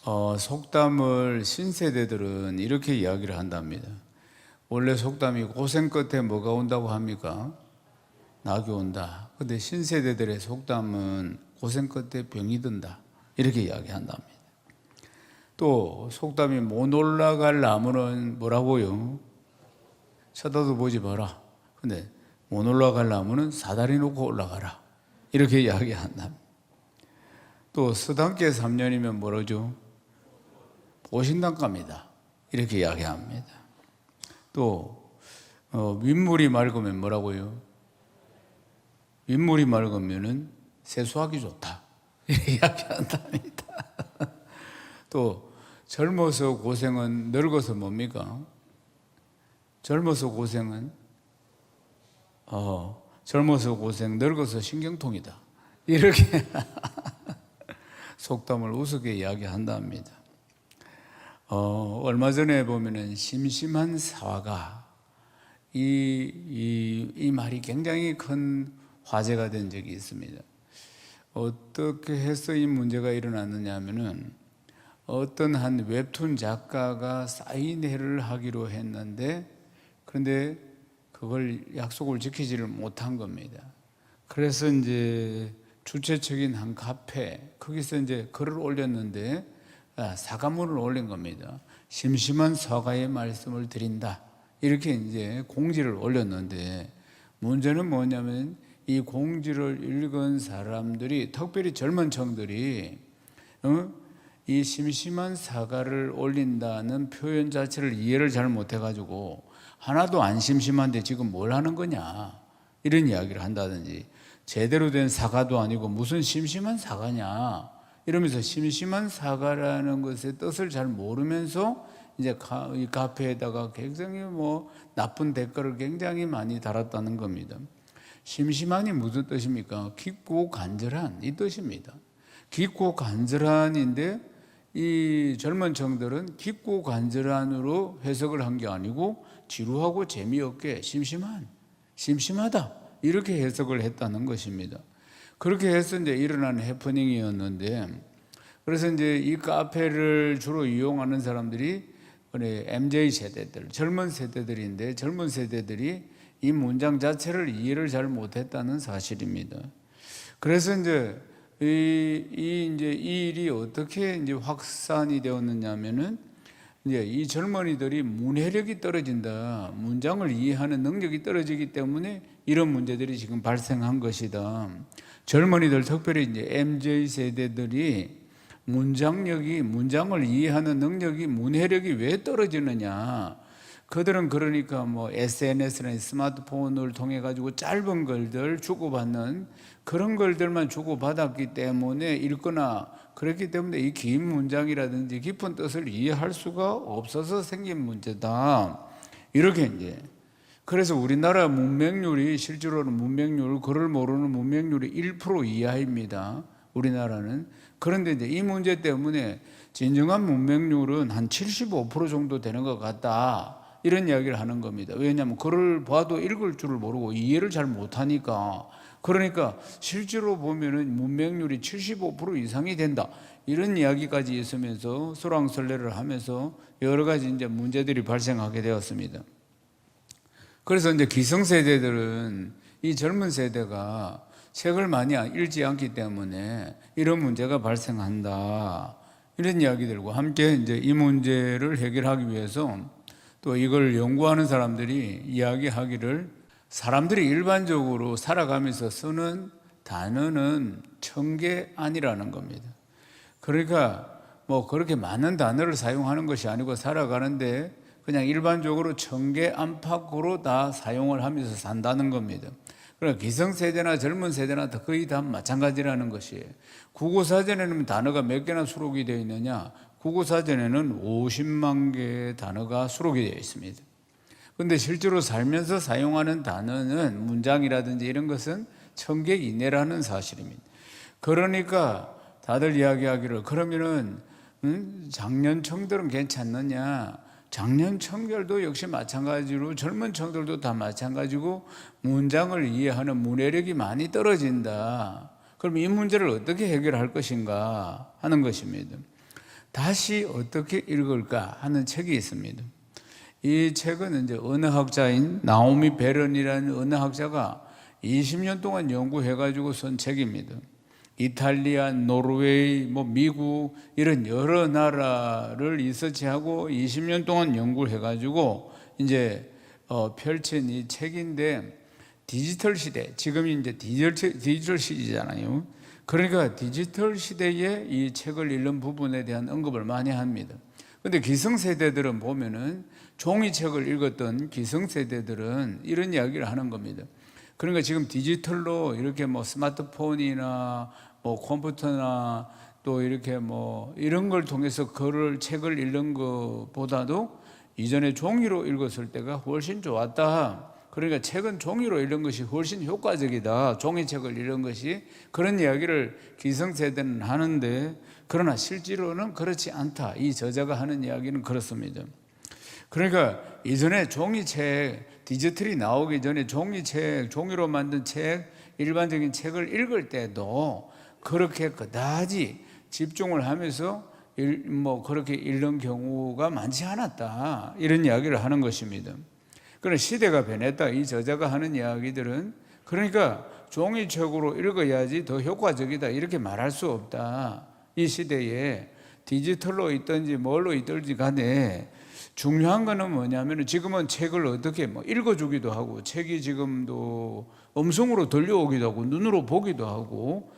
속담을 신세대들은 이렇게 이야기를 한답니다. 원래 속담이 고생 끝에 뭐가 온다고 합니까? 낙이 온다. 근데 신세대들의 속담은 고생 끝에 병이 든다. 이렇게 이야기한답니다. 또 속담이 못 올라갈 나무는 뭐라고요? 쳐다도 보지 마라. 근데 못 올라갈 나무는 사다리 놓고 올라가라. 이렇게 이야기한답니다. 또 서당계 3년이면 뭐라죠? 보신단갑니다. 이렇게 이야기합니다. 또 윗물이 맑으면 뭐라고요? 윗물이 맑으면은 세수하기 좋다. 이렇게 이야기한답니다. 또 젊어서 고생은 늙어서 뭡니까? 젊어서 고생은 젊어서 고생, 늙어서 신경통이다. 이렇게 속담을 우습게 이야기한답니다. 얼마 전에 보면은 심심한 사화가 이 말이 굉장히 큰 화제가 된 적이 있습니다. 어떻게 해서 이 문제가 일어났느냐 하면은 어떤 한 웹툰 작가가 사인회를 하기로 했는데 그런데 그걸 약속을 지키지를 못한 겁니다. 그래서 이제 주최 측인 한 카페 거기서 이제 글을 올렸는데 사과문을 올린 겁니다. 심심한 사과의 말씀을 드린다. 이렇게 이제 공지를 올렸는데 문제는 뭐냐면 이 공지를 읽은 사람들이 특별히 젊은 층들이 이 심심한 사과를 올린다는 표현 자체를 이해를 잘 못해가지고 하나도 안 심심한데 지금 뭘 하는 거냐 이런 이야기를 한다든지 제대로 된 사과도 아니고 무슨 심심한 사과냐 이러면서 심심한 사과라는 것의 뜻을 잘 모르면서 이제 이 카페에다가 굉장히 나쁜 댓글을 굉장히 많이 달았다는 겁니다. 심심한이 무슨 뜻입니까? 깊고 간절한 이 뜻입니다. 깊고 간절한인데 이 젊은 층들은 깊고 간절한으로 해석을 한 게 아니고 지루하고 재미없게 심심하다 이렇게 해석을 했다는 것입니다. 그렇게 해서 이제 일어난 해프닝이었는데 그래서 이제 이 카페를 주로 이용하는 사람들이 MZ 세대들, 젊은 세대들인데 젊은 세대들이 이 문장 자체를 이해를 잘 못했다는 사실입니다. 그래서 이제 이 일이 어떻게 이제 확산이 되었느냐면은 이제 이 젊은이들이 문해력이 떨어진다, 문장을 이해하는 능력이 떨어지기 때문에 이런 문제들이 지금 발생한 것이다. 젊은이들, 특별히 이제 MZ 세대들이 문장을 이해하는 능력이 문해력이 왜 떨어지느냐? 그들은 그러니까 SNS나 스마트폰을 통해 가지고 짧은 글들 주고받는 그런 글들만 주고받았기 때문에 읽거나 그렇기 때문에 이 긴 문장이라든지 깊은 뜻을 이해할 수가 없어서 생긴 문제다. 이렇게 이제 그래서 우리나라 문맹률이 실제로는 글을 모르는 문맹률이 1% 이하입니다. 우리나라는. 그런데 이제 이 문제 때문에 진정한 문맹률은 한 75% 정도 되는 것 같다. 이런 이야기를 하는 겁니다. 왜냐하면 글을 봐도 읽을 줄을 모르고 이해를 잘 못하니까. 그러니까 실제로 보면은 문맹률이 75% 이상이 된다. 이런 이야기까지 있으면서 설왕설래를 하면서 여러 가지 이제 문제들이 발생하게 되었습니다. 그래서 이제 기성세대들은 이 젊은 세대가 책을 많이 읽지 않기 때문에 이런 문제가 발생한다. 이런 이야기들과 함께 이제 이 문제를 해결하기 위해서 또 이걸 연구하는 사람들이 이야기하기를 사람들이 일반적으로 살아가면서 쓰는 단어는 1000개 아니라는 겁니다. 그러니까 그렇게 많은 단어를 사용하는 것이 아니고 살아가는데 그냥 일반적으로 1000개 안팎으로 다 사용을 하면서 산다는 겁니다. 그러니까 기성세대나 젊은 세대나 거의 다 마찬가지라는 것이에요. 국어사전에는 단어가 몇 개나 수록이 되어 있느냐? 국어사전에는 50만 개의 단어가 수록이 되어 있습니다. 그런데 실제로 살면서 사용하는 단어는 문장이라든지 이런 것은 1000개 이내라는 사실입니다. 그러니까 다들 이야기하기를 그러면은 장년층들은 괜찮느냐? 장년층들도 역시 마찬가지로 젊은 층들도 다 마찬가지고 문장을 이해하는 문해력이 많이 떨어진다. 그럼 이 문제를 어떻게 해결할 것인가 하는 것입니다. 다시 어떻게 읽을까 하는 책이 있습니다. 이 책은 이제 언어학자인 나오미 베런이라는 언어학자가 20년 동안 연구해가지고 쓴 책입니다. 이탈리아, 노르웨이, 미국 이런 여러 나라를 리서치하고 20년 동안 연구를 해가지고 이제 펼친 이 책인데, 디지털 시대, 지금이 이제 디지털 시대잖아요. 그러니까 디지털 시대에 이 책을 읽는 부분에 대한 언급을 많이 합니다. 근데 기성세대들은 보면은 종이책을 읽었던 기성세대들은 이런 이야기를 하는 겁니다. 그러니까 지금 디지털로 이렇게 스마트폰이나 컴퓨터나 또 이렇게 이런 걸 통해서 책을 읽는 것보다도 이전에 종이로 읽었을 때가 훨씬 좋았다. 그러니까 책은 종이로 읽는 것이 훨씬 효과적이다. 종이책을 읽는 것이. 그런 이야기를 기성세대는 하는데, 그러나 실제로는 그렇지 않다. 이 저자가 하는 이야기는 그렇습니다. 그러니까 이전에 종이책, 디지털이 나오기 전에 종이책, 종이로 만든 책, 일반적인 책을 읽을 때도 그렇게 그다지 집중을 하면서 그렇게 읽는 경우가 많지 않았다. 이런 이야기를 하는 것입니다. 그러나 시대가 변했다. 이 저자가 하는 이야기들은, 그러니까 종이책으로 읽어야지 더 효과적이다 이렇게 말할 수 없다. 이 시대에 디지털로 있든지 뭘로 있든지 간에 중요한 거는 뭐냐면, 지금은 책을 어떻게 읽어주기도 하고, 책이 지금도 음성으로 들려오기도 하고 눈으로 보기도 하고,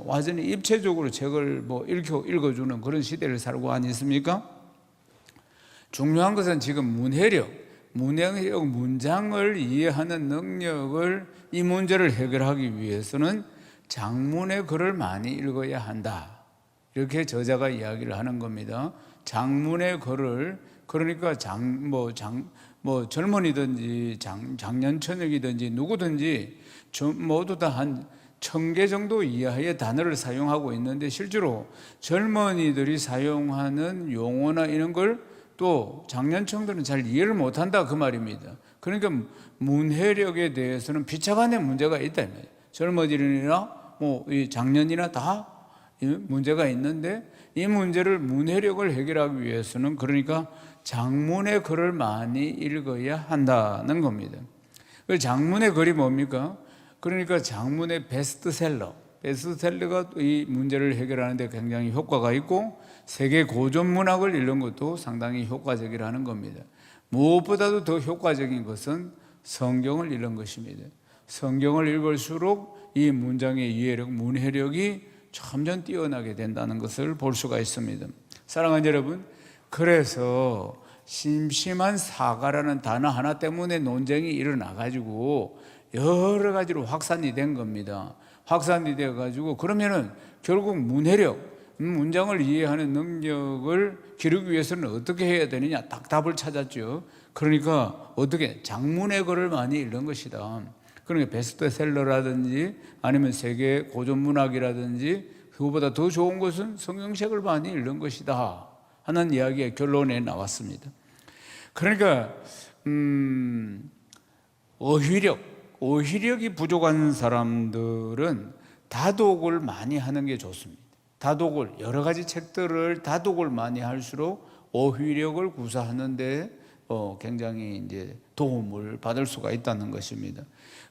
완전히 입체적으로 책을 읽어주는 그런 시대를 살고 아니십니까? 중요한 것은 지금 문장을 이해하는 능력을, 이 문제를 해결하기 위해서는 장문의 글을 많이 읽어야 한다. 이렇게 저자가 이야기를 하는 겁니다. 장문의 글을, 그러니까 젊은이든지 장년천역이든지 누구든지 모두 다 한 1000개 정도 이하의 단어를 사용하고 있는데, 실제로 젊은이들이 사용하는 용어나 이런 걸 또 장년층들은 잘 이해를 못한다 그 말입니다. 그러니까 문해력에 대해서는 비차반의 문제가 있다. 젊은이나 이 장년이나 다 문제가 있는데, 이 문제를 문해력을 해결하기 위해서는 그러니까 장문의 글을 많이 읽어야 한다는 겁니다. 장문의 글이 뭡니까? 그러니까 장문의 베스트셀러가 이 문제를 해결하는 데 굉장히 효과가 있고, 세계 고전 문학을 읽는 것도 상당히 효과적이라는 겁니다. 무엇보다도 더 효과적인 것은 성경을 읽는 것입니다. 성경을 읽을수록 이 문장의 이해력, 문해력이 점점 뛰어나게 된다는 것을 볼 수가 있습니다. 사랑하는 여러분, 그래서 심심한 사과라는 단어 하나 때문에 논쟁이 일어나가지고 여러 가지로 확산이 된 겁니다. 확산이 되어가지고, 그러면은 결국 문해력, 문장을 이해하는 능력을 기르기 위해서는 어떻게 해야 되느냐, 딱 답을 찾았죠. 그러니까 어떻게 장문의 글을 많이 읽는 것이다. 그러니까 베스트셀러라든지 아니면 세계 고전문학이라든지, 그거보다 더 좋은 것은 성경책을 많이 읽는 것이다 하는 이야기의 결론에 나왔습니다. 그러니까 어휘력이 부족한 사람들은 다독을 많이 하는 게 좋습니다. 다독을, 여러 가지 책들을 다독을 많이 할수록 어휘력을 구사하는데 굉장히 이제 도움을 받을 수가 있다는 것입니다.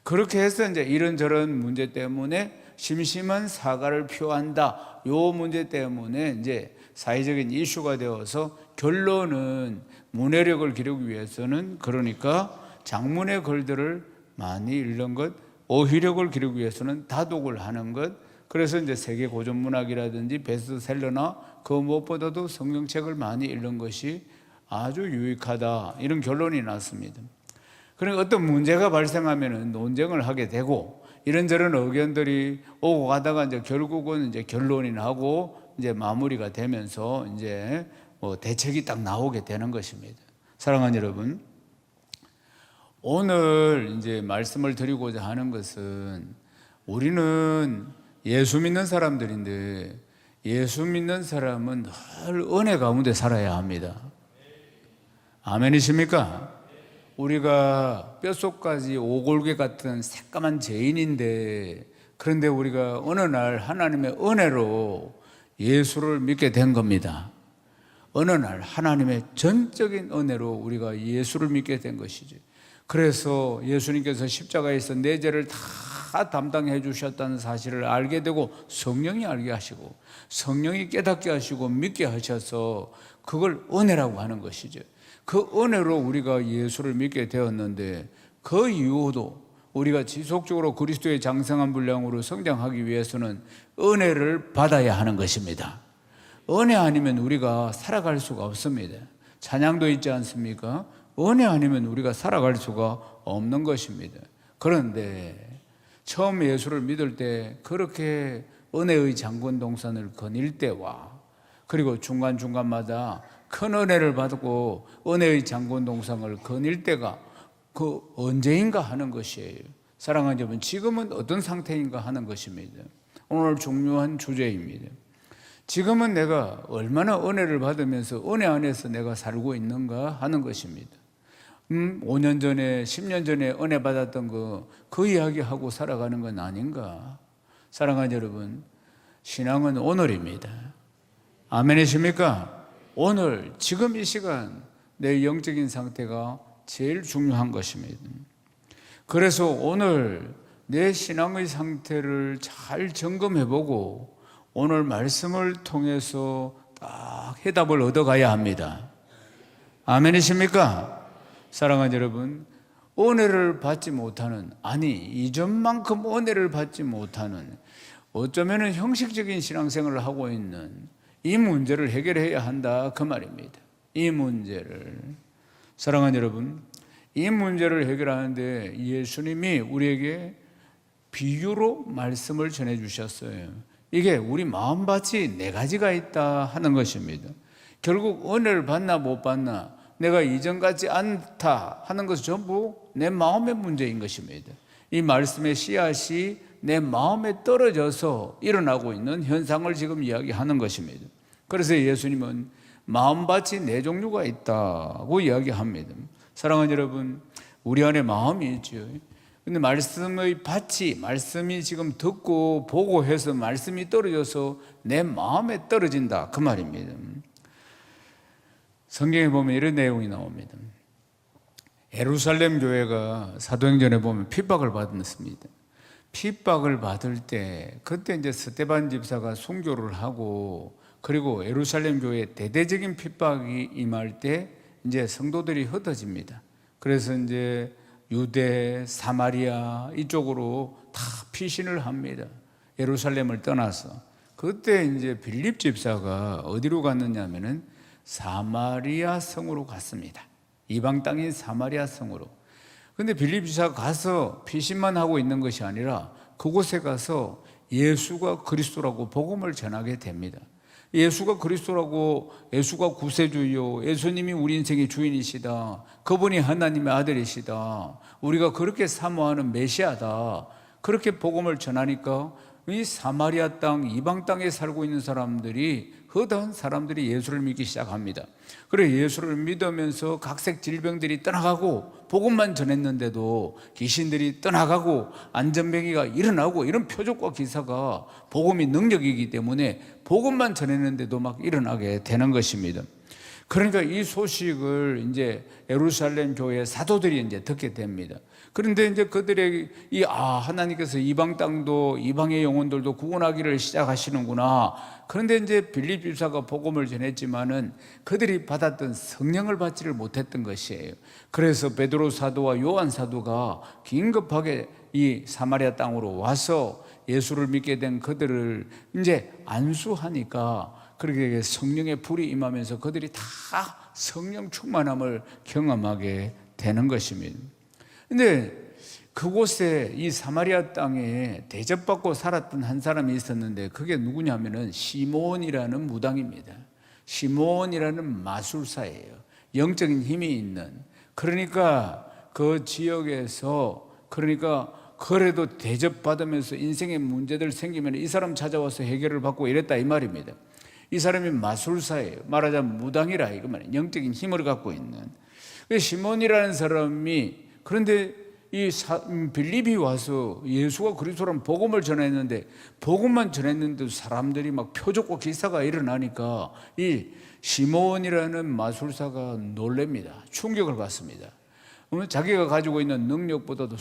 그렇게 해서 이제 이런저런 문제 때문에 심심한 사과를 표한다. 요 문제 때문에 이제 사회적인 이슈가 되어서, 결론은 문해력을 기르기 위해서는 그러니까 장문의 글들을 많이 읽는 것, 어휘력을 기르기 위해서는 다독을 하는 것. 그래서 이제 세계 고전 문학이라든지 베스트셀러나 그 무엇보다도 성경책을 많이 읽는 것이 아주 유익하다, 이런 결론이 났습니다. 그러니까 어떤 문제가 발생하면 논쟁을 하게 되고, 이런저런 의견들이 오고 가다가 이제 결국은 이제 결론이 나고 이제 마무리가 되면서 이제 대책이 딱 나오게 되는 것입니다. 사랑하는 여러분, 오늘 이제 말씀을 드리고자 하는 것은, 우리는 예수 믿는 사람들인데, 예수 믿는 사람은 늘 은혜 가운데 살아야 합니다. 아멘이십니까? 우리가 뼛속까지 오골개 같은 새까만 죄인인데, 그런데 우리가 어느 날 하나님의 은혜로 예수를 믿게 된 겁니다. 어느 날 하나님의 전적인 은혜로 우리가 예수를 믿게 된 것이지. 그래서 예수님께서 십자가에서 내 죄를 다 담당해 주셨다는 사실을 알게 되고 성령이 알게 하시고 성령이 깨닫게 하시고 믿게 하셔서 그걸 은혜라고 하는 것이죠. 그 은혜로 우리가 예수를 믿게 되었는데 그 이후도 우리가 지속적으로 그리스도의 장성한 분량으로 성장하기 위해서는 은혜를 받아야 하는 것입니다. 은혜 아니면 우리가 살아갈 수가 없습니다. 찬양도 있지 않습니까? 은혜 아니면 우리가 살아갈 수가 없는 것입니다. 그런데 처음 예수를 믿을 때 그렇게 은혜의 장군 동산을 거닐 때와 그리고 중간중간마다 큰 은혜를 받고 은혜의 장군 동산을 거닐 때가 그 언제인가 하는 것이에요. 사랑하는 여러분, 지금은 어떤 상태인가 하는 것입니다. 오늘 중요한 주제입니다. 지금은 내가 얼마나 은혜를 받으면서 은혜 안에서 내가 살고 있는가 하는 것입니다. 5년 전에 10년 전에 은혜 받았던 그 이야기하고 살아가는 건 아닌가. 사랑하는 여러분, 신앙은 오늘입니다. 아멘이십니까? 오늘 지금 이 시간 내 영적인 상태가 제일 중요한 것입니다. 그래서 오늘 내 신앙의 상태를 잘 점검해보고 오늘 말씀을 통해서 딱 해답을 얻어가야 합니다. 아멘이십니까? 사랑하는 여러분, 은혜를 받지 못하는, 아니 이전만큼 은혜를 받지 못하는, 어쩌면 형식적인 신앙생활을 하고 있는 이 문제를 해결해야 한다 그 말입니다. 이 문제를, 사랑하는 여러분, 이 문제를 해결하는데 예수님이 우리에게 비유로 말씀을 전해 주셨어요. 이게 우리 마음밭이 네 가지가 있다 하는 것입니다. 결국 은혜를 받나 못 받나, 내가 이전 같지 않다 하는 것은 전부 내 마음의 문제인 것입니다. 이 말씀의 씨앗이 내 마음에 떨어져서 일어나고 있는 현상을 지금 이야기하는 것입니다. 그래서 예수님은 마음밭이 네 종류가 있다고 이야기합니다. 사랑하는 여러분, 우리 안에 마음이 있죠. 근데 말씀의 밭이, 말씀이 지금 듣고 보고 해서 말씀이 떨어져서 내 마음에 떨어진다 그 말입니다. 성경에 보면 이런 내용이 나옵니다. 예루살렘 교회가 사도행전에 보면 핍박을 받았습니다. 핍박을 받을 때 그때 이제 스데반 집사가 순교를 하고, 그리고 예루살렘 교회에 대대적인 핍박이 임할 때 이제 성도들이 흩어집니다. 그래서 이제 유대, 사마리아 이쪽으로 다 피신을 합니다. 예루살렘을 떠나서. 그때 이제 빌립 집사가 어디로 갔느냐면은 사마리아 성으로 갔습니다. 이방 땅인 사마리아 성으로. 근데 빌립 집사가 가서 피신만 하고 있는 것이 아니라 그곳에 가서 예수가 그리스도라고 복음을 전하게 됩니다. 예수가 그리스도라고, 예수가 구세주요, 예수님이 우리 인생의 주인이시다, 그분이 하나님의 아들이시다, 우리가 그렇게 사모하는 메시아다, 그렇게 복음을 전하니까 이 사마리아 땅, 이방 땅에 살고 있는 사람들이, 허다한 사람들이 예수를 믿기 시작합니다. 그래 예수를 믿으면서 각색 질병들이 떠나가고, 복음만 전했는데도 귀신들이 떠나가고 안전병이가 일어나고, 이런 표적과 기사가 복음이 능력이기 때문에 복음만 전했는데도 막 일어나게 되는 것입니다. 그러니까 이 소식을 이제 예루살렘 교회 사도들이 이제 듣게 됩니다. 그런데 이제 그들의 하나님께서 이방 땅도, 이방의 영혼들도 구원하기를 시작하시는구나. 그런데 이제 빌립 집사가 복음을 전했지만은 그들이 받았던 성령을 받지를 못했던 것이에요. 그래서 베드로 사도와 요한 사도가 긴급하게 이 사마리아 땅으로 와서 예수를 믿게 된 그들을 이제 안수하니까, 그렇게 성령의 불이 임하면서 그들이 다 성령 충만함을 경험하게 되는 것입니다. 근데 그곳에, 이 사마리아 땅에 대접받고 살았던 한 사람이 있었는데, 그게 누구냐면은 시몬이라는 무당입니다. 시몬이라는 마술사예요. 영적인 힘이 있는. 그러니까 그 지역에서, 그러니까 그래도 대접받으면서 인생의 문제들 생기면 이 사람 찾아와서 해결을 받고 이랬다 이 말입니다. 이 사람이 마술사예요. 말하자면 무당이라 이거 말이에요. 영적인 힘을 갖고 있는. 시몬이라는 사람이, 그런데 빌립이 와서 예수가 그리스도라는 복음을 전했는데, 복음만 전했는데 사람들이 막 표적과 기사가 일어나니까 이 시몬이라는 마술사가 놀랍니다. 충격을 받습니다. 자기가 가지고 있는 능력보다도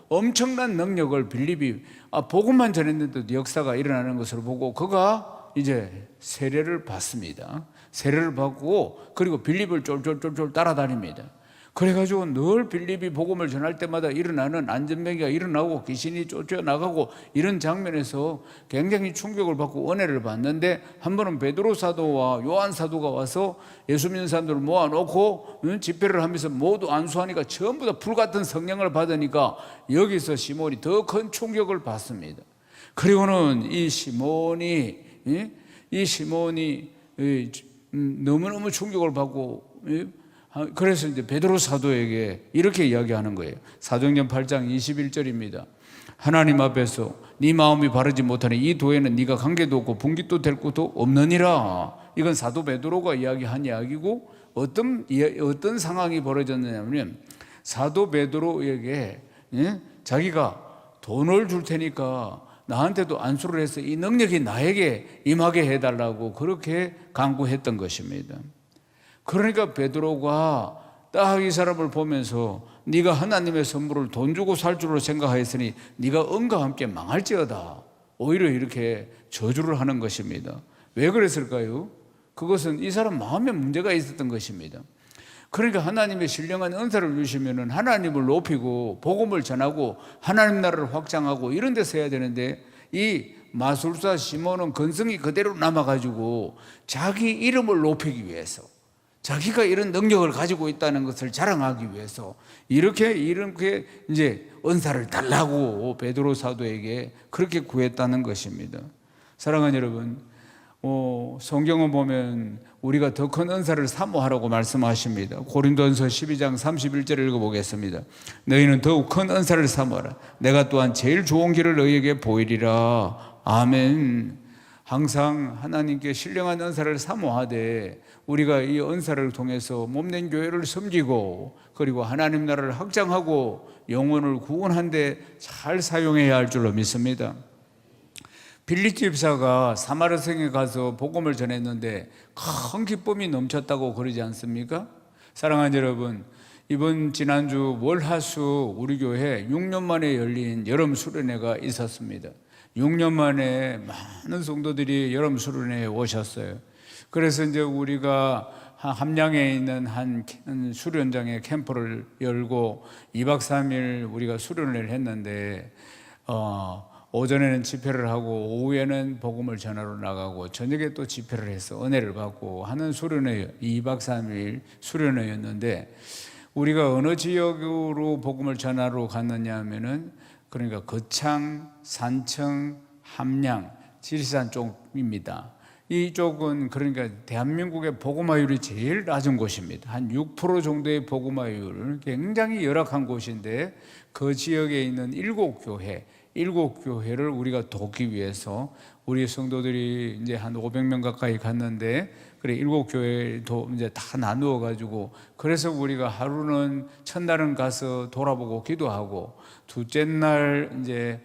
엄청난 능력을 빌립이 복음만 전했는데도 역사가 일어나는 것을 보고 그가 이제 세례를 받습니다. 세례를 받고 그리고 빌립을 쫄쫄쫄쫄 따라다닙니다. 그래가지고 늘 빌립이 복음을 전할 때마다 일어나는 안전병기가 일어나고 귀신이 쫓겨나가고 이런 장면에서 굉장히 충격을 받고 은혜를 받는데, 한 번은 베드로 사도와 요한 사도가 와서 예수 믿는 사람들을 모아놓고 집회를 하면서 모두 안수하니까 전부 다 불같은 성령을 받으니까 여기서 시몬이 더 큰 충격을 받습니다. 그리고는 이 시몬이 너무너무 충격을 받고, 그래서 이제 베드로 사도에게 이렇게 이야기하는 거예요. 사도행전 8장 21절입니다. 하나님 앞에서 네 마음이 바르지 못하니 이 도에는 네가 관계도 없고 분깃도 될 것도 없느니라. 이건 사도 베드로가 이야기한 이야기고, 어떤 상황이 벌어졌느냐면 사도 베드로에게 자기가 돈을 줄 테니까 나한테도 안수를 해서 이 능력이 나에게 임하게 해달라고 그렇게 간구했던 것입니다. 그러니까 베드로가 딱 이 사람을 보면서 네가 하나님의 선물을 돈 주고 살 줄로 생각하였으니 네가 은과 함께 망할지어다, 오히려 이렇게 저주를 하는 것입니다. 왜 그랬을까요? 그것은 이 사람 마음에 문제가 있었던 것입니다. 그러니까 하나님의 신령한 은사를 주시면 하나님을 높이고 복음을 전하고 하나님 나라를 확장하고 이런 데서 해야 되는데, 이 마술사 시몬은 근성이 그대로 남아가지고 자기 이름을 높이기 위해서, 자기가 이런 능력을 가지고 있다는 것을 자랑하기 위해서 이렇게 이제 은사를 달라고 베드로 사도에게 그렇게 구했다는 것입니다. 사랑하는 여러분, 성경을 보면 우리가 더 큰 은사를 사모하라고 말씀하십니다. 고린도전서 12장 31절을 읽어보겠습니다. 너희는 더욱 큰 은사를 사모하라. 내가 또한 제일 좋은 길을 너희에게 보이리라. 아멘. 항상 하나님께 신령한 은사를 사모하되 우리가 이 은사를 통해서 몸된 교회를 섬기고 그리고 하나님 나라를 확장하고 영혼을 구원한 데 잘 사용해야 할 줄로 믿습니다. 빌립 집사가 사마리아 성에 가서 복음을 전했는데 큰 기쁨이 넘쳤다고 그러지 않습니까? 사랑하는 여러분, 지난주 월화수 우리 교회 6년 만에 열린 여름 수련회가 있었습니다. 6년 만에 많은 성도들이 여름 수련회에 오셨어요. 그래서 이제 우리가 함양에 있는 한 수련장에 캠프를 열고 2박 3일 우리가 수련회를 했는데, 오전에는 집회를 하고 오후에는 복음을 전하러 나가고 저녁에 또 집회를 해서 은혜를 받고 하는 수련회, 2박 3일 수련회였는데, 우리가 어느 지역으로 복음을 전하러 갔느냐 하면은, 그러니까 거창, 산청, 함양, 지리산 쪽입니다. 이쪽은 그러니까 대한민국의 복음화율이 제일 낮은 곳입니다. 한 6% 정도의 복음화율, 굉장히 열악한 곳인데 그 지역에 있는 7교회를 우리가 돕기 위해서 우리 성도들이 이제 한 500명 가까이 갔는데, 그래 7교회도 이제 다 나누어 가지고, 그래서 우리가 하루는 첫날은 가서 돌아보고 기도하고, 둘째 날 이제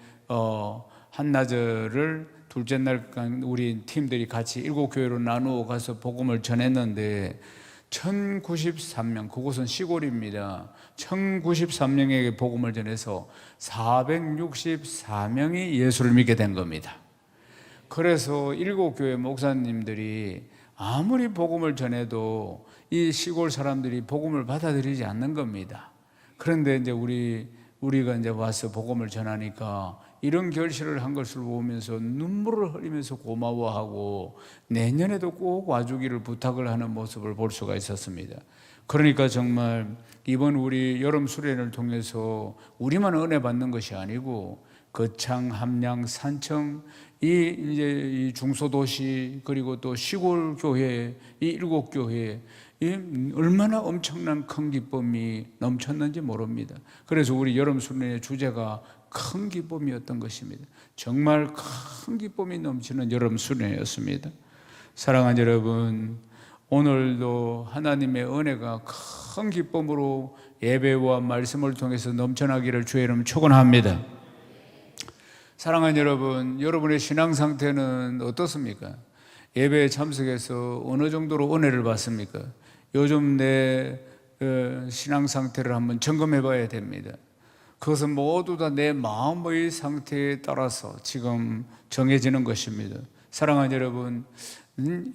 한나절을 둘째 날 우리 팀들이 같이 7교회로 나누어 가서 복음을 전했는데 1093명, 그곳은 시골입니다. 1093명에게 복음을 전해서 464명이 예수를 믿게 된 겁니다. 그래서 7교회 목사님들이 아무리 복음을 전해도 이 시골 사람들이 복음을 받아들이지 않는 겁니다. 그런데 이제 우리가 이제 와서 복음을 전하니까 이런 결실을 한 것을 보면서 눈물을 흘리면서 고마워하고 내년에도 꼭 와주기를 부탁을 하는 모습을 볼 수가 있었습니다. 그러니까 정말 이번 우리 여름 수련을 통해서 우리만 은혜 받는 것이 아니고 거창, 함양, 산청, 이 중소도시 그리고 또 시골 교회, 이 7교회, 얼마나 엄청난 큰 기쁨이 넘쳤는지 모릅니다. 그래서 우리 여름 수련의 주제가 큰 기쁨이었던 것입니다. 정말 큰 기쁨이 넘치는 여름 수련회였습니다. 사랑하는 여러분, 오늘도 하나님의 은혜가 큰 기쁨으로 예배와 말씀을 통해서 넘쳐나기를 주의 이름 축원합니다. 사랑하는 여러분, 여러분의 신앙 상태는 어떻습니까? 예배에 참석해서 어느 정도로 은혜를 받습니까? 요즘 내 신앙 상태를 한번 점검해 봐야 됩니다. 그것은 모두 다 내 마음의 상태에 따라서 지금 정해지는 것입니다. 사랑하는 여러분,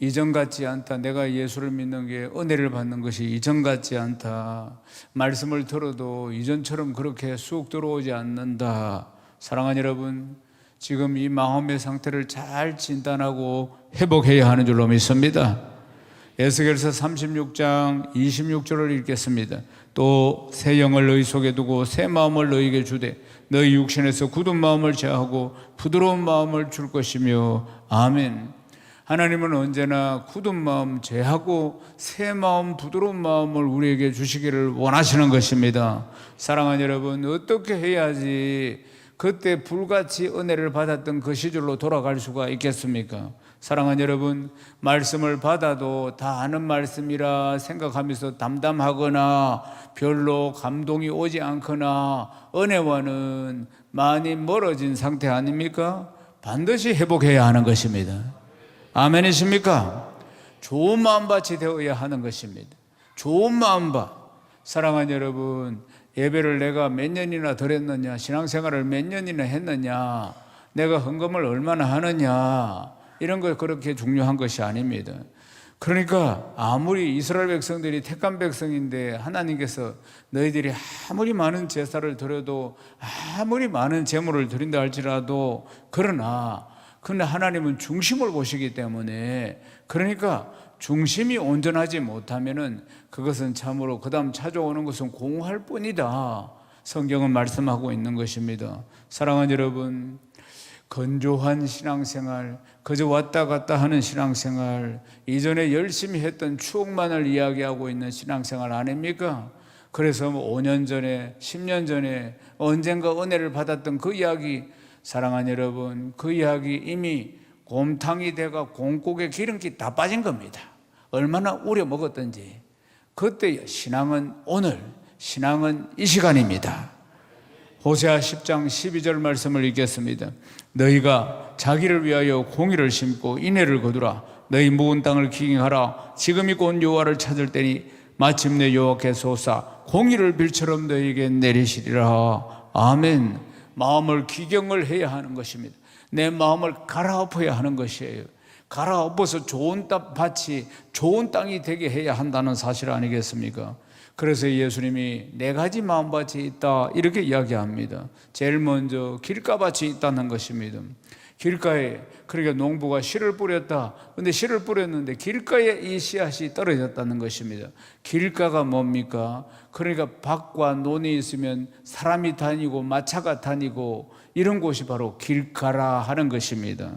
이전 같지 않다. 내가 예수를 믿는 게 은혜를 받는 것이 이전 같지 않다. 말씀을 들어도 이전처럼 그렇게 쑥 들어오지 않는다. 사랑하는 여러분, 지금 이 마음의 상태를 잘 진단하고 회복해야 하는 줄로 믿습니다. 에스겔서 36장 26절을 읽겠습니다. 또 새 영을 너희 속에 두고 새 마음을 너희에게 주되 너희 육신에서 굳은 마음을 제하고 부드러운 마음을 줄 것이며 아멘. 하나님은 언제나 굳은 마음 제하고 새 마음 부드러운 마음을 우리에게 주시기를 원하시는 것입니다. 사랑하는 여러분, 어떻게 해야지 그때 불같이 은혜를 받았던 그 시절로 돌아갈 수가 있겠습니까? 사랑하는 여러분, 말씀을 받아도 다 아는 말씀이라 생각하면서 담담하거나 별로 감동이 오지 않거나 은혜와는 많이 멀어진 상태 아닙니까? 반드시 회복해야 하는 것입니다. 아멘이십니까? 좋은 마음밭이 되어야 하는 것입니다. 좋은 마음밭. 사랑하는 여러분, 예배를 내가 몇 년이나 드렸느냐, 신앙생활을 몇 년이나 했느냐, 내가 헌금을 얼마나 하느냐, 이런 거 그렇게 중요한 것이 아닙니다. 그러니까 아무리 이스라엘 백성들이 택한 백성인데 하나님께서 너희들이 아무리 많은 제사를 드려도 아무리 많은 제물을 드린다 할지라도 그런데 하나님은 중심을 보시기 때문에, 그러니까 중심이 온전하지 못하면은 그것은 참으로 그 다음 찾아오는 것은 공허할 뿐이다. 성경은 말씀하고 있는 것입니다. 사랑하는 여러분, 건조한 신앙생활, 그저 왔다 갔다 하는 신앙생활, 이전에 열심히 했던 추억만을 이야기하고 있는 신앙생활 아닙니까? 그래서 5년 전에, 10년 전에 언젠가 은혜를 받았던 그 이야기, 사랑하는 여러분, 그 이야기 이미 곰탕이 돼가 곰국에 기름기 다 빠진 겁니다. 얼마나 우려 먹었던지. 그때 신앙은 오늘, 신앙은 이 시간입니다. 호세아 10장 12절 말씀을 읽겠습니다. 너희가 자기를 위하여 공의를 심고 인애를 거두라. 너희 묵은 땅을 기경하라. 지금이 곧 여호와를 찾을 때니 마침내 여호와께서 오사 공의를 빌처럼 너희에게 내리시리라. 아멘. 마음을 기경을 해야 하는 것입니다. 내 마음을 갈아엎어야 하는 것이에요. 갈아엎어서 좋은 밭이 좋은 땅이 되게 해야 한다는 사실 아니겠습니까? 그래서 예수님이 4가지 마음밭이 있다 이렇게 이야기합니다. 제일 먼저 길가밭이 있다는 것입니다. 길가에, 그러니까 농부가 씨를 뿌렸다. 근데 씨를 뿌렸는데 길가에 이 씨앗이 떨어졌다는 것입니다. 길가가 뭡니까? 그러니까 밭과 논이 있으면 사람이 다니고 마차가 다니고 이런 곳이 바로 길가라 하는 것입니다.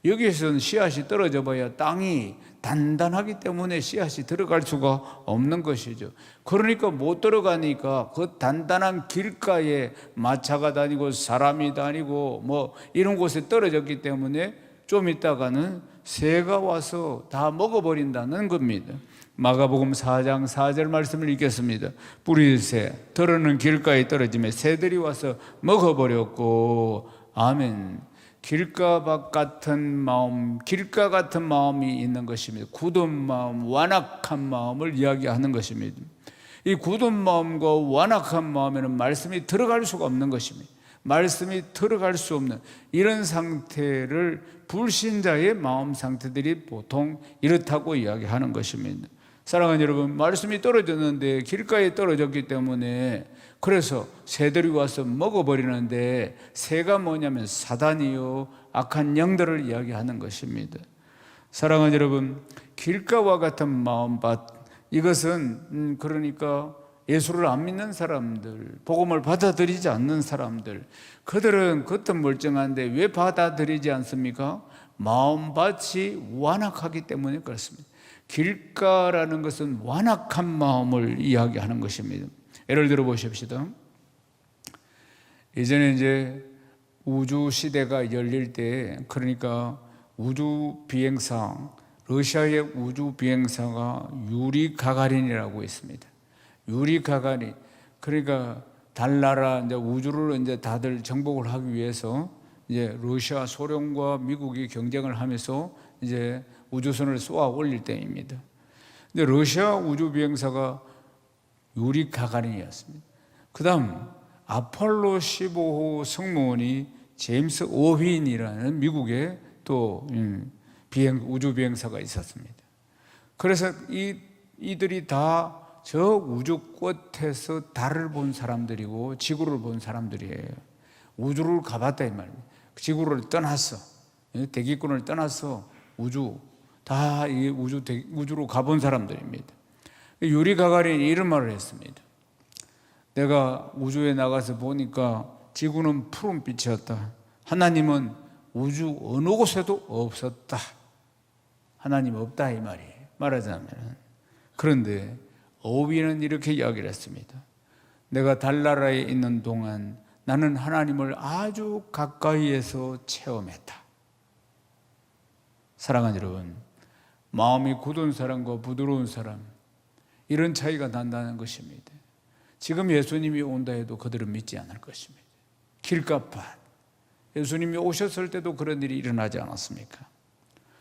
여기에서는 씨앗이 떨어져 봐야 땅이 단단하기 때문에 씨앗이 들어갈 수가 없는 것이죠. 그러니까 못 들어가니까 그 단단한 길가에 마차가 다니고 사람이 다니고 뭐 이런 곳에 떨어졌기 때문에 좀 있다가는 새가 와서 다 먹어버린다는 겁니다. 마가복음 4장 4절 말씀을 읽겠습니다. 뿌리새 들어는 길가에 떨어지며 새들이 와서 먹어버렸고 아멘. 길가밭 같은 마음, 길가 같은 마음이 있는 것입니다. 굳은 마음, 완악한 마음을 이야기하는 것입니다. 이 굳은 마음과 완악한 마음에는 말씀이 들어갈 수가 없는 것입니다. 말씀이 들어갈 수 없는 이런 상태를 불신자의 마음 상태들이 보통 이렇다고 이야기하는 것입니다. 사랑하는 여러분, 말씀이 떨어졌는데 길가에 떨어졌기 때문에 그래서 새들이 와서 먹어버리는데, 새가 뭐냐면 사단이요 악한 영들을 이야기하는 것입니다. 사랑하는 여러분, 길가와 같은 마음밭, 이것은 그러니까 예수를 안 믿는 사람들, 복음을 받아들이지 않는 사람들, 그들은 겉은 멀쩡한데 왜 받아들이지 않습니까? 마음밭이 완악하기 때문에 그렇습니다. 길가라는 것은 완악한 마음을 이야기하는 것입니다. 예를 들어 보십시다. 예전에 이제 우주 시대가 열릴 때, 그러니까 우주 비행사 러시아의 우주 비행사가 유리 가가린이라고 있습니다. 유리 가가린, 그러니까 달나라 이제 우주를 이제 다들 정복을 하기 위해서 이제 러시아, 소련과 미국이 경쟁을 하면서 이제 우주선을 쏘아 올릴 때입니다. 근데 러시아 우주 비행사가 유리 가가린이었습니다. 그다음 아폴로 15호 승무원이 제임스 오윈이라는 미국의 또 우주 비행사가 있었습니다. 그래서 이들이 다 저 우주 끝에서 달을 본 사람들이고 지구를 본 사람들이에요. 우주를 가봤다 이 말이에요. 지구를 떠났어. 대기권을 떠나서 다 이 우주로 가본 사람들입니다. 유리 가가린이 이런 말을 했습니다. 내가 우주에 나가서 보니까 지구는 푸른빛이었다. 하나님은 우주 어느 곳에도 없었다. 하나님 없다 이 말이에요. 말하자면. 그런데 오윈은 이렇게 이야기를 했습니다. 내가 달나라에 있는 동안 나는 하나님을 아주 가까이에서 체험했다. 사랑하는 여러분, 마음이 굳은 사람과 부드러운 사람, 이런 차이가 난다는 것입니다. 지금 예수님이 온다 해도 그들은 믿지 않을 것입니다. 길가밭, 예수님이 오셨을 때도 그런 일이 일어나지 않았습니까?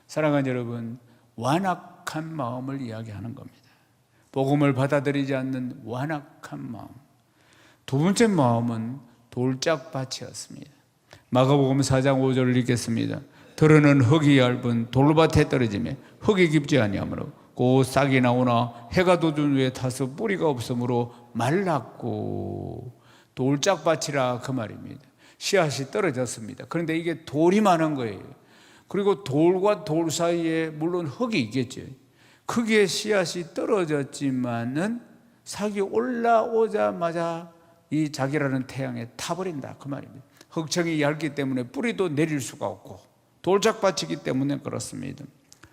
사랑하는 여러분, 완악한 마음을 이야기하는 겁니다. 복음을 받아들이지 않는 완악한 마음. 두 번째 마음은 돌짝밭이었습니다. 마가복음 4장 5절을 읽겠습니다. 들으는 흙이 얇은 돌밭에 떨어지며 흙이 깊지 아니하므로 곧 싹이 나오나 해가 돋은 후에 타서 뿌리가 없으므로 말랐고, 돌짝밭이라 그 말입니다. 씨앗이 떨어졌습니다. 그런데 이게 돌이 많은 거예요. 그리고 돌과 돌 사이에 물론 흙이 있겠죠. 크기에 씨앗이 떨어졌지만은 싹이 올라오자마자 이 자기라는 태양에 타버린다 그 말입니다. 흙청이 얇기 때문에 뿌리도 내릴 수가 없고 돌짝밭이기 때문에 그렇습니다.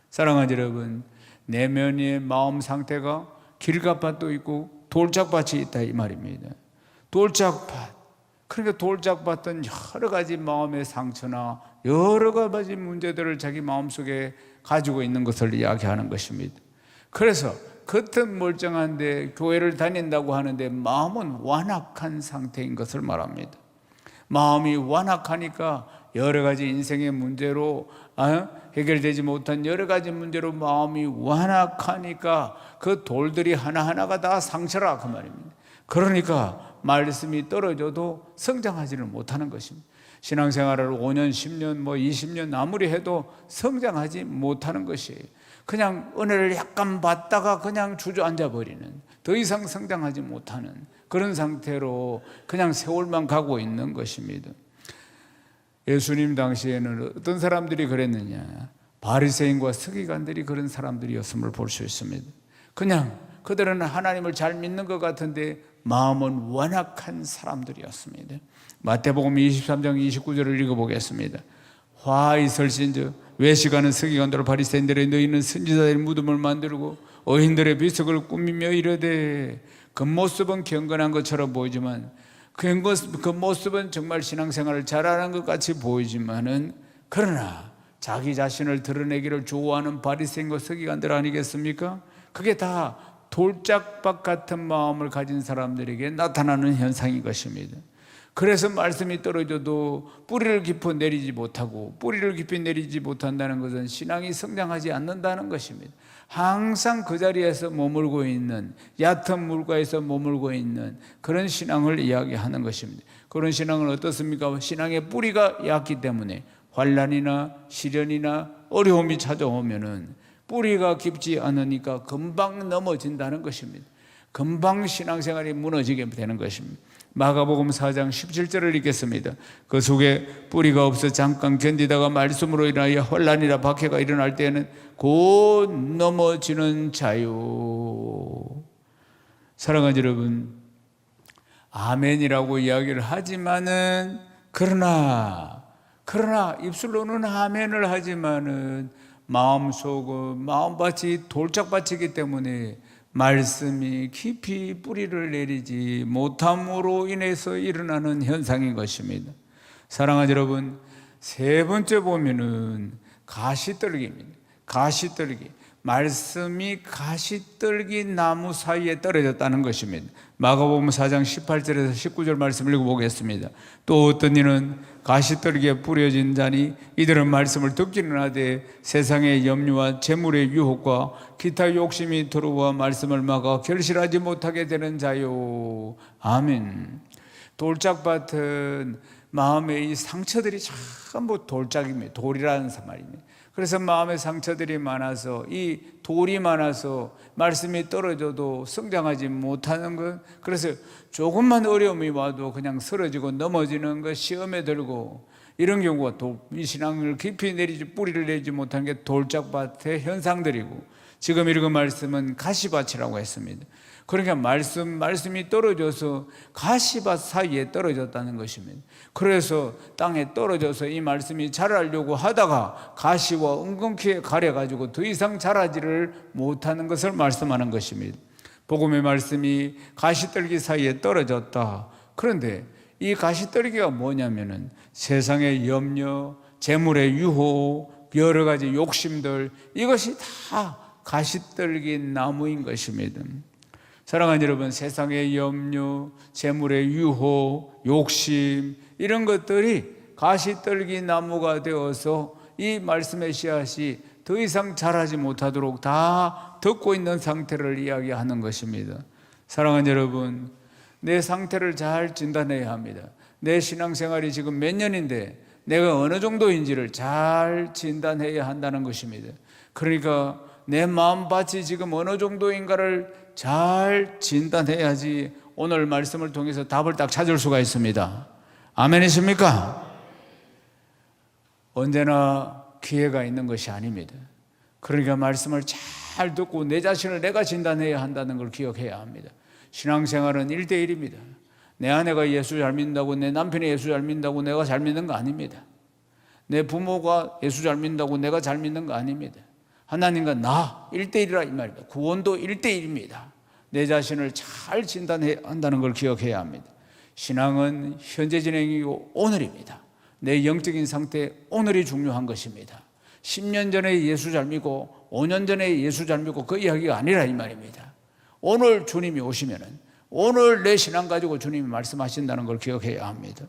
사랑하는 여러분, 내면의 마음 상태가 길가밭도 있고 돌짝밭이 있다 이 말입니다. 돌짝밭, 그러니까 돌짝밭은 여러 가지 마음의 상처나 여러 가지 문제들을 자기 마음속에 가지고 있는 것을 이야기하는 것입니다. 그래서 겉은 멀쩡한데 교회를 다닌다고 하는데 마음은 완악한 상태인 것을 말합니다. 마음이 완악하니까 여러 가지 인생의 문제로 해결되지 못한 여러 가지 문제로 마음이 완악하니까 그 돌들이 하나하나가 다 상처라 그 말입니다. 그러니까 말씀이 떨어져도 성장하지를 못하는 것입니다. 신앙생활을 5년, 10년, 20년 아무리 해도 성장하지 못하는 것이에요. 그냥 은혜를 약간 받다가 그냥 주저앉아 버리는, 더 이상 성장하지 못하는 그런 상태로 그냥 세월만 가고 있는 것입니다. 예수님 당시에는 어떤 사람들이 그랬느냐? 바리새인과 서기관들이 그런 사람들이었음을 볼 수 있습니다. 그냥 그들은 하나님을 잘 믿는 것 같은데 마음은 완악한 사람들이었습니다. 마태복음 23장 29절을 읽어보겠습니다. 화 있을진저 외식하는 서기관들 바리새인들의 너희는 선지자들의 무덤을 만들고 어인들의 비석을 꾸미며 이르되 겉모습은 경건한 것처럼 보이지만 겉모습은 정말 신앙생활을 잘하는 것 같이 보이지만은 그러나 자기 자신을 드러내기를 좋아하는 바리새인과 서기관들 아니겠습니까? 그게 다 돌짝밭 같은 마음을 가진 사람들에게 나타나는 현상인 것입니다. 그래서 말씀이 떨어져도 뿌리를 깊이 내리지 못하고, 뿌리를 깊이 내리지 못한다는 것은 신앙이 성장하지 않는다는 것입니다. 항상 그 자리에서 머물고 있는, 얕은 물가에서 머물고 있는 그런 신앙을 이야기하는 것입니다. 그런 신앙은 어떻습니까? 신앙의 뿌리가 얕기 때문에 환난이나 시련이나 어려움이 찾아오면은 뿌리가 깊지 않으니까 금방 넘어진다는 것입니다. 금방 신앙생활이 무너지게 되는 것입니다. 마가복음 4장 17절을 읽겠습니다. 그 속에 뿌리가 없어 잠깐 견디다가 말씀으로 인하여 혼란이나 박해가 일어날 때에는 곧 넘어지는 자요. 사랑하는 여러분, 아멘이라고 이야기를 하지만은 그러나 입술로는 아멘을 하지만은 마음속은 마음밭이 돌짝밭이기 때문에 말씀이 깊이 뿌리를 내리지 못함으로 인해서 일어나는 현상인 것입니다. 사랑하는 여러분, 세 번째 보면은 가시떨기입니다. 가시떨기, 말씀이 가시떨기 나무 사이에 떨어졌다는 것입니다. 마가복음 4장 18절에서 19절 말씀을 읽어보겠습니다. 또 어떤 이는 가시떨기에 뿌려진 자니 이들은 말씀을 듣기는 하되 세상의 염려와 재물의 유혹과 기타 욕심이 들어와 말씀을 막아 결실하지 못하게 되는 자요. 아멘. 돌짝밭은 마음의 이 상처들이 전부 돌짝입니다. 돌이라는 말입니다. 그래서 마음의 상처들이 많아서, 이 돌이 많아서 말씀이 떨어져도 성장하지 못하는 것, 그래서 조금만 어려움이 와도 그냥 쓰러지고 넘어지는 것, 시험에 들고, 이런 경우가 이 신앙을 깊이 뿌리를 내지 못하는 게 돌짝밭의 현상들이고, 지금 읽은 말씀은 가시밭이라고 했습니다. 그러니까 말씀이 떨어져서 가시밭 사이에 떨어졌다는 것입니다. 그래서 땅에 떨어져서 이 말씀이 자라려고 하다가 가시와 은근키에 가려가지고 더 이상 자라지를 못하는 것을 말씀하는 것입니다. 복음의 말씀이 가시떨기 사이에 떨어졌다. 그런데 이 가시떨기가 뭐냐면은 세상의 염려, 재물의 유혹, 여러 가지 욕심들, 이것이 다 가시떨기 나무인 것입니다. 사랑하는 여러분, 세상의 염려, 재물의 유혹, 욕심, 이런 것들이 가시떨기 나무가 되어서 이 말씀의 씨앗이 더 이상 자라지 못하도록 다 덮고 있는 상태를 이야기하는 것입니다. 사랑하는 여러분, 내 상태를 잘 진단해야 합니다. 내 신앙생활이 지금 몇 년인데 내가 어느 정도인지를 잘 진단해야 한다는 것입니다. 그러니까 내 마음밭이 지금 어느 정도인가를 잘 진단해야지 오늘 말씀을 통해서 답을 딱 찾을 수가 있습니다. 아멘이십니까? 언제나 기회가 있는 것이 아닙니다. 그러니까 말씀을 잘 듣고 내 자신을 내가 진단해야 한다는 걸 기억해야 합니다. 신앙생활은 1대1입니다. 내 아내가 예수 잘 믿는다고, 내 남편이 예수 잘 믿는다고 내가 잘 믿는 거 아닙니다. 내 부모가 예수 잘 믿는다고 내가 잘 믿는 거 아닙니다. 하나님과 나 1대1이라 이 말입니다. 구원도 1대1입니다. 내 자신을 잘 진단해야 한다는 걸 기억해야 합니다. 신앙은 현재 진행이고 오늘입니다. 내 영적인 상태, 오늘이 중요한 것입니다. 10년 전에 예수 잘 믿고 5년 전에 예수 잘 믿고 그 이야기가 아니라 이 말입니다. 오늘 주님이 오시면은 오늘 내 신앙 가지고 주님이 말씀하신다는 걸 기억해야 합니다.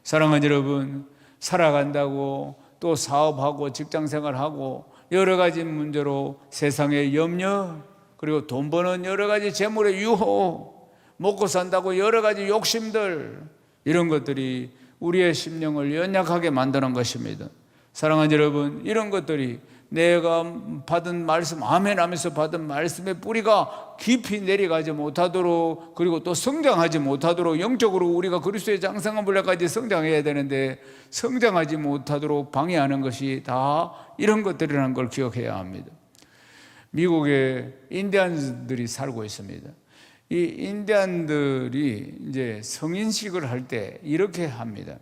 사랑하는 여러분, 살아간다고 또 사업하고 직장생활하고 여러 가지 문제로 세상의 염려, 그리고 돈 버는 여러 가지 재물의 유혹, 먹고 산다고 여러 가지 욕심들, 이런 것들이 우리의 심령을 연약하게 만드는 것입니다. 사랑하는 여러분, 이런 것들이 내가 받은 말씀, 아멘 하면서 받은 말씀의 뿌리가 깊이 내려가지 못하도록, 그리고 또 성장하지 못하도록, 영적으로 우리가 그리스도의 장성한 분량까지 성장해야 되는데 성장하지 못하도록 방해하는 것이 다 이런 것들이라는 걸 기억해야 합니다. 미국에 인디안들이 살고 있습니다. 이 인디안들이 이제 성인식을 할 때 이렇게 합니다.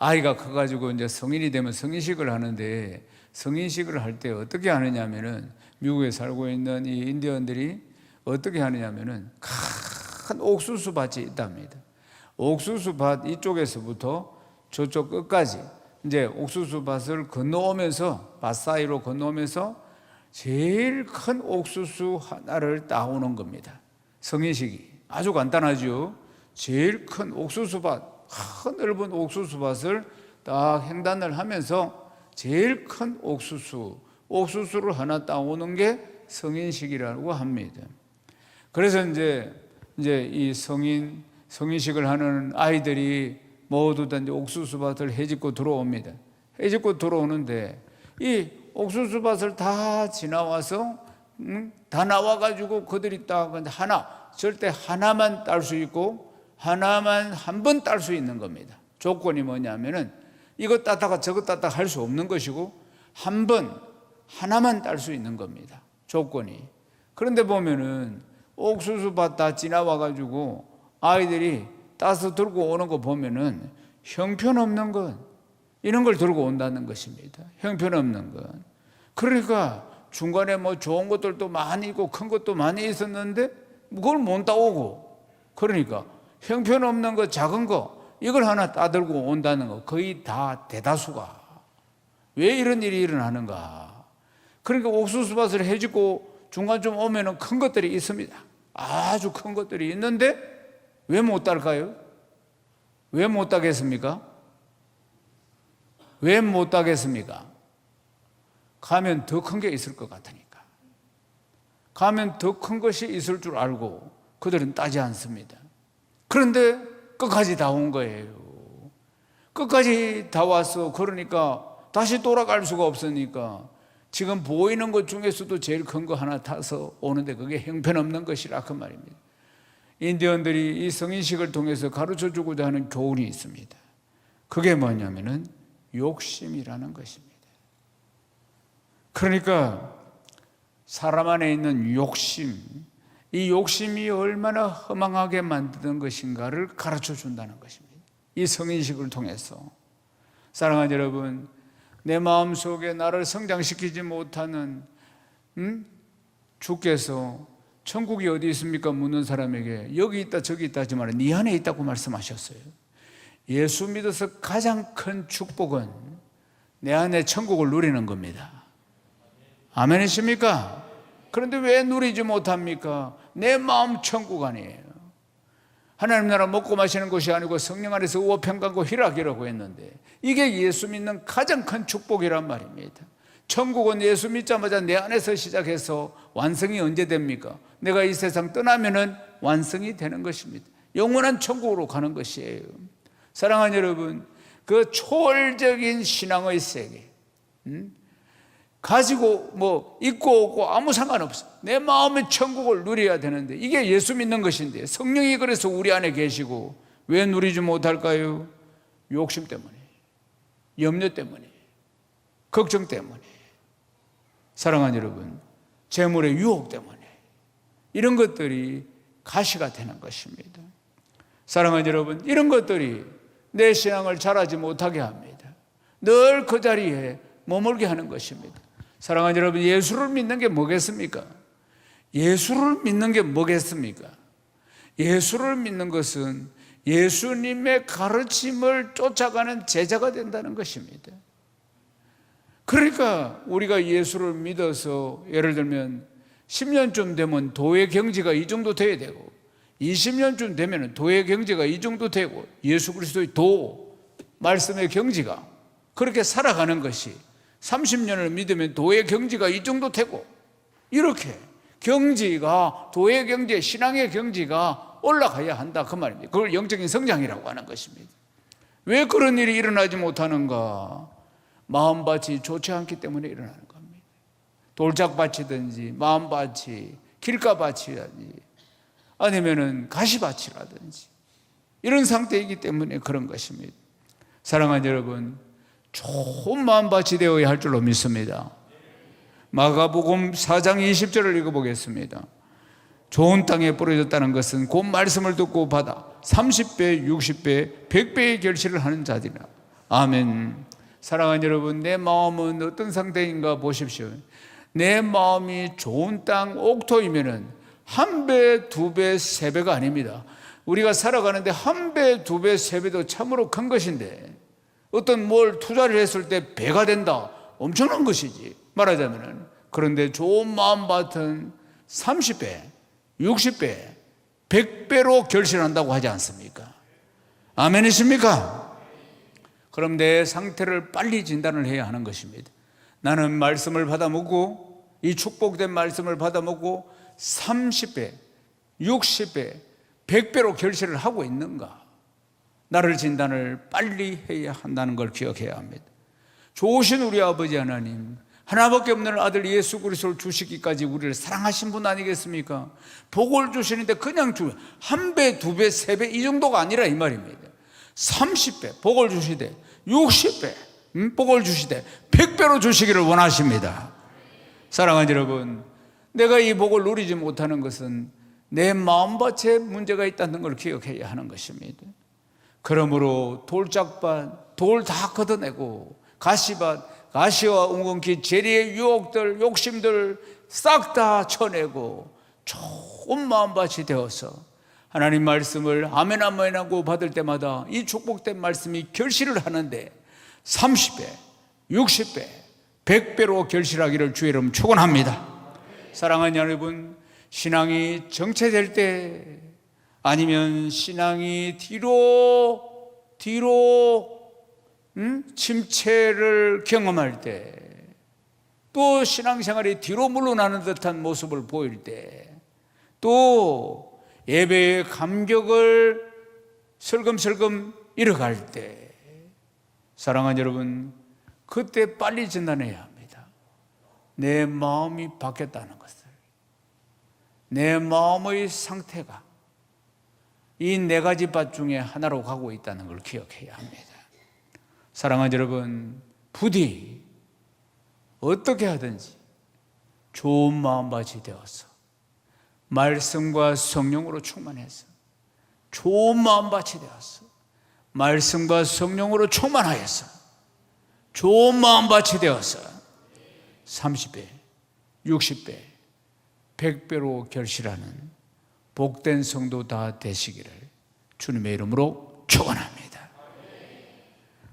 아이가 커가지고 이제 성인이 되면 성인식을 하는데, 성인식을 할 때 어떻게 하느냐면은, 미국에 살고 있는 이 인디언들이 어떻게 하느냐면은 큰 옥수수 밭이 있답니다. 옥수수 밭 이쪽에서부터 저쪽 끝까지 이제 옥수수 밭을 건너오면서, 밭 사이로 건너오면서 제일 큰 옥수수 하나를 따오는 겁니다. 성인식이 아주 간단하죠. 제일 큰 옥수수 밭, 큰 넓은 옥수수 밭을 딱 횡단을 하면서 제일 큰 옥수수를 하나 따오는 게 성인식이라고 합니다. 그래서 이제 이 성인식을 하는 아이들이 모두 다 이제 옥수수 밭을 헤집고 들어옵니다. 헤집고 들어오는데 이 옥수수 밭을 다 지나와서 다 나와가지고 그들이 딱 절대 하나만 딸 수 있고 하나만 한 번 딸 수 있는 겁니다. 조건이 뭐냐면은 이거 따다가 저거 따다가 할 수 없는 것이고 한 번 하나만 딸 수 있는 겁니다. 조건이. 그런데 보면은 옥수수 밭 다 지나와가지고 아이들이 따서 들고 오는 거 보면은 형편없는 것, 이런 걸 들고 온다는 것입니다. 형편없는 것. 그러니까 중간에 뭐 좋은 것들도 많이 있고 큰 것도 많이 있었는데 그걸 못 따오고, 그러니까 형편없는 것, 작은 거, 이걸 하나 따들고 온다는 거. 거의 다 대다수가 왜 이런 일이 일어나는가? 그러니까 옥수수밭을 해주고 중간쯤 오면은 큰 것들이 있습니다. 아주 큰 것들이 있는데 왜 못 딸까요? 왜 못 따겠습니까? 왜 못 따겠습니까? 가면 더 큰 게 있을 것 같으니까. 가면 더 큰 것이 있을 줄 알고 그들은 따지 않습니다. 그런데 끝까지 다 온 거예요. 끝까지 다 왔어. 그러니까 다시 돌아갈 수가 없으니까 지금 보이는 것 중에서도 제일 큰 거 하나 타서 오는데 그게 형편없는 것이라 그 말입니다. 인디언들이 이 성인식을 통해서 가르쳐 주고자 하는 교훈이 있습니다. 그게 뭐냐면은 욕심이라는 것입니다. 그러니까 사람 안에 있는 욕심, 이 욕심이 얼마나 허망하게 만드는 것인가를 가르쳐 준다는 것입니다. 이 성인식을 통해서. 사랑하는 여러분, 내 마음속에 나를 성장시키지 못하는 주께서 천국이 어디 있습니까? 묻는 사람에게 여기 있다 저기 있다 하지 말아 네 안에 있다고 말씀하셨어요. 예수 믿어서 가장 큰 축복은 내 안에 천국을 누리는 겁니다. 아멘이십니까? 그런데 왜 누리지 못합니까? 내 마음 천국 아니에요. 하나님 나라 먹고 마시는 것이 아니고 성령 안에서 우호평강과 희락이라고 했는데 이게 예수 믿는 가장 큰 축복이란 말입니다. 천국은 예수 믿자마자 내 안에서 시작해서 완성이 언제 됩니까? 내가 이 세상 떠나면은 완성이 되는 것입니다. 영원한 천국으로 가는 것이에요. 사랑하는 여러분, 그 초월적인 신앙의 세계 가지고 뭐 있고 없고 아무 상관없어. 내 마음의 천국을 누려야 되는데 이게 예수 믿는 것인데 성령이 그래서 우리 안에 계시고 왜 누리지 못할까요? 욕심 때문에, 염려 때문에, 걱정 때문에, 사랑하는 여러분, 재물의 유혹 때문에 이런 것들이 가시가 되는 것입니다. 사랑하는 여러분, 이런 것들이 내 신앙을 자라지 못하게 합니다. 늘 그 자리에 머물게 하는 것입니다. 사랑하는 여러분, 예수를 믿는 게 뭐겠습니까? 예수를 믿는 게 뭐겠습니까? 예수를 믿는 것은 예수님의 가르침을 쫓아가는 제자가 된다는 것입니다. 그러니까 우리가 예수를 믿어서 예를 들면 10년쯤 되면 도의 경지가 이 정도 돼야 되고 20년쯤 되면 도의 경지가 이 정도 되고 예수 그리스도의 도, 말씀의 경지가 그렇게 살아가는 것이 30년을 믿으면 도의 경지가 이 정도 되고 이렇게 경지가 도의 경지, 신앙의 경지가 올라가야 한다 그 말입니다. 그걸 영적인 성장이라고 하는 것입니다. 왜 그런 일이 일어나지 못하는가? 마음밭이 좋지 않기 때문에 일어나는 겁니다. 돌짝밭이든지 마음밭이 길가밭이라든지 아니면은 가시밭이라든지 이런 상태이기 때문에 그런 것입니다. 사랑하는 여러분, 좋은 마음밭이 되어야 할 줄로 믿습니다. 마가복음 4장 20절을 읽어보겠습니다. 좋은 땅에 뿌려졌다는 것은 곧 말씀을 듣고 받아 30배, 60배, 100배의 결실을 하는 자들이라. 아멘. 사랑하는 여러분, 내 마음은 어떤 상태인가 보십시오. 내 마음이 좋은 땅 옥토이면은 1배, 2배, 3배가 아닙니다. 우리가 살아가는데 1배, 2배, 3배도 참으로 큰 것인데 어떤 뭘 투자를 했을 때 배가 된다, 엄청난 것이지 말하자면은. 그런데 좋은 마음밭은 30배, 60배, 100배로 결실한다고 하지 않습니까? 아멘이십니까? 그럼 내 상태를 빨리 진단을 해야 하는 것입니다. 나는 말씀을 받아 먹고 이 축복된 말씀을 받아 먹고 30배, 60배, 100배로 결실을 하고 있는가? 나를 진단을 빨리 해야 한다는 걸 기억해야 합니다. 좋으신 우리 아버지 하나님, 하나밖에 없는 아들 예수 그리스도를 주시기까지 우리를 사랑하신 분 아니겠습니까? 복을 주시는데 그냥 1배, 2배, 3배 이 정도가 아니라 이 말입니다. 30배 복을 주시되 60배 복을 주시되 100배로 주시기를 원하십니다. 사랑하는 여러분, 내가 이 복을 누리지 못하는 것은 내 마음밭에 문제가 있다는 걸 기억해야 하는 것입니다. 그러므로 돌짝밭, 돌 다 걷어내고 가시밭, 가시와 웅겅퀴, 재리의 유혹들, 욕심들 싹 다 쳐내고 좋은 마음밭이 되어서 하나님 말씀을 아멘 아멘 하고 받을 때마다 이 축복된 말씀이 결실을 하는데 30배, 60배, 100배로 결실하기를 주의 이름 축원합니다. 사랑하는 여러분, 신앙이 정체될 때, 아니면 신앙이 뒤로 침체를 경험할 때, 또 신앙생활이 뒤로 물러나는 듯한 모습을 보일 때, 또 예배의 감격을 슬금슬금 잃어갈 때, 사랑하는 여러분, 그때 빨리 진단해야 합니다. 내 마음이 바뀌었다는 것을, 내 마음의 상태가 이 네 가지 밭 중에 하나로 가고 있다는 걸 기억해야 합니다. 사랑하는 여러분, 부디 어떻게 하든지 좋은 마음밭이 되어서 말씀과 성령으로 충만해서, 좋은 마음밭이 되어서 말씀과 성령으로 충만하여서 좋은 마음밭이 되어서 30배, 60배, 100배로 결실하는 복된 성도 다 되시기를 주님의 이름으로 축원합니다.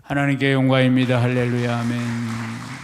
하나님께 영광입니다. 할렐루야, 아멘.